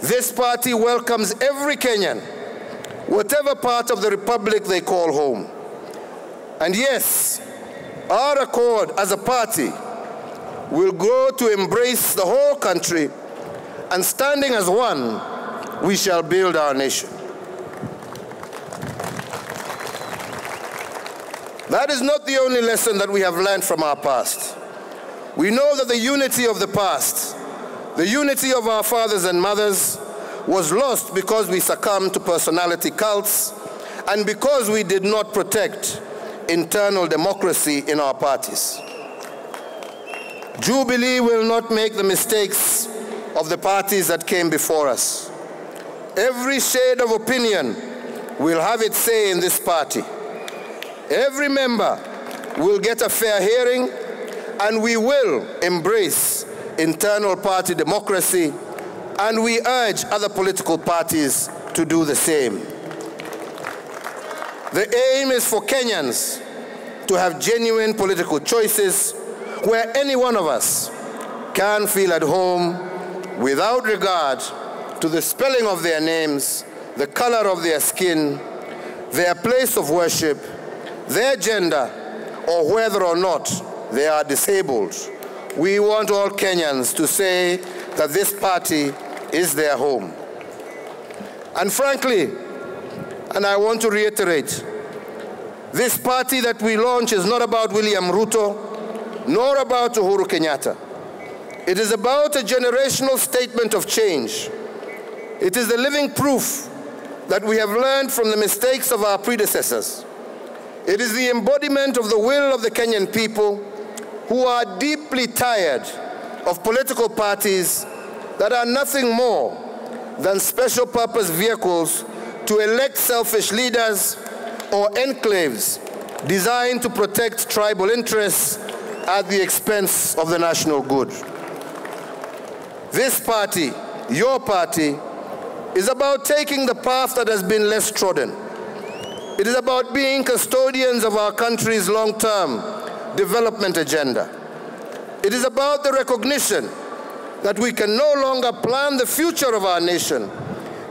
This party welcomes every Kenyan, whatever part of the republic they call home. And yes, our accord as a party will grow to embrace the whole country, and standing as one, we shall build our nation. That is not the only lesson that we have learned from our past. We know that the unity of the past, the unity of our fathers and mothers, was lost because we succumbed to personality cults and because we did not protect internal democracy in our parties. Jubilee will not make the mistakes of the parties that came before us. Every shade of opinion will have its say in this party. Every member will get a fair hearing, and we will embrace internal party democracy, and we urge other political parties to do the same. The aim is for Kenyans to have genuine political choices where any one of us can feel at home without regard to the spelling of their names, the color of their skin, their place of worship, their gender, or whether or not they are disabled. We want all Kenyans to say that this party is their home. And frankly, and I want to reiterate, this party that we launch is not about William Ruto, nor about Uhuru Kenyatta. It is about a generational statement of change. It is the living proof that we have learned from the mistakes of our predecessors. It is the embodiment of the will of the Kenyan people, who are deeply tired of political parties that are nothing more than special purpose vehicles to elect selfish leaders or enclaves designed to protect tribal interests at the expense of the national good. This party, your party, is about taking the path that has been less trodden. It is about being custodians of our country's long-term development agenda. It is about the recognition that we can no longer plan the future of our nation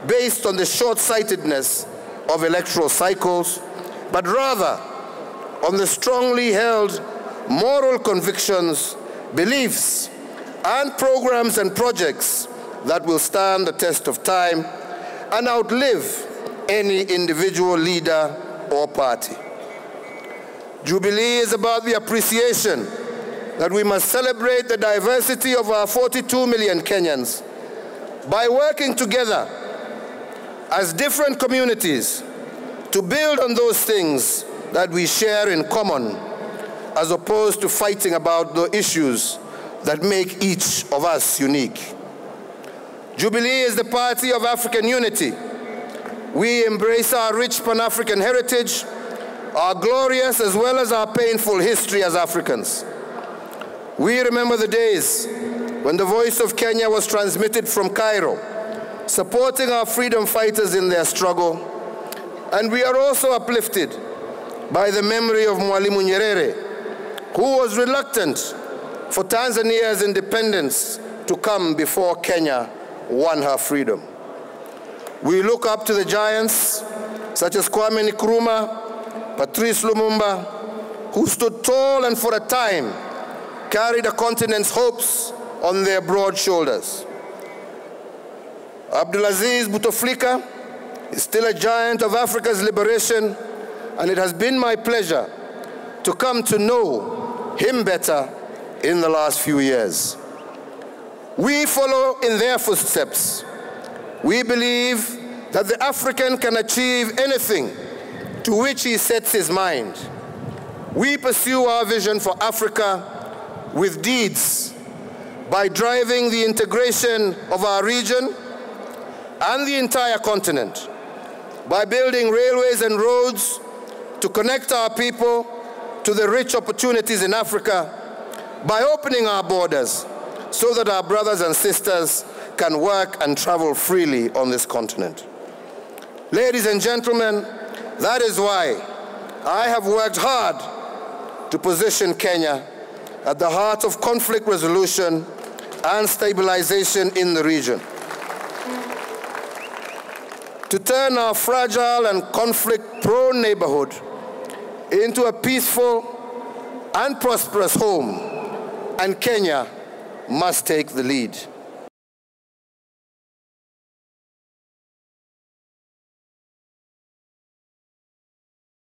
based on the short-sightedness of electoral cycles, but rather on the strongly held moral convictions, beliefs, and programs and projects that will stand the test of time and outlive any individual leader or party. Jubilee is about the appreciation that we must celebrate the diversity of our 42 million Kenyans by working together as different communities to build on those things that we share in common, as opposed to fighting about the issues that make each of us unique. Jubilee is the party of African unity. We embrace our rich Pan-African heritage, our glorious as well as our painful history as Africans. We remember the days when the voice of Kenya was transmitted from Cairo, supporting our freedom fighters in their struggle. And we are also uplifted by the memory of Mwalimu Nyerere, who was reluctant for Tanzania's independence to come before Kenya won her freedom. We look up to the giants such as Kwame Nkrumah, Patrice Lumumba, who stood tall and for a time carried a continent's hopes on their broad shoulders. Abdulaziz Bouteflika is still a giant of Africa's liberation, and it has been my pleasure to come to know him better in the last few years. We follow in their footsteps. We believe that the African can achieve anything to which he sets his mind. We pursue our vision for Africa with deeds by driving the integration of our region and the entire continent, by building railways and roads to connect our people to the rich opportunities in Africa, by opening our borders so that our brothers and sisters can work and travel freely on this continent. Ladies and gentlemen, that is why I have worked hard to position Kenya at the heart of conflict resolution and stabilization in the region. to turn our fragile and conflict-prone neighborhood into a peaceful and prosperous home, and Kenya must take the lead.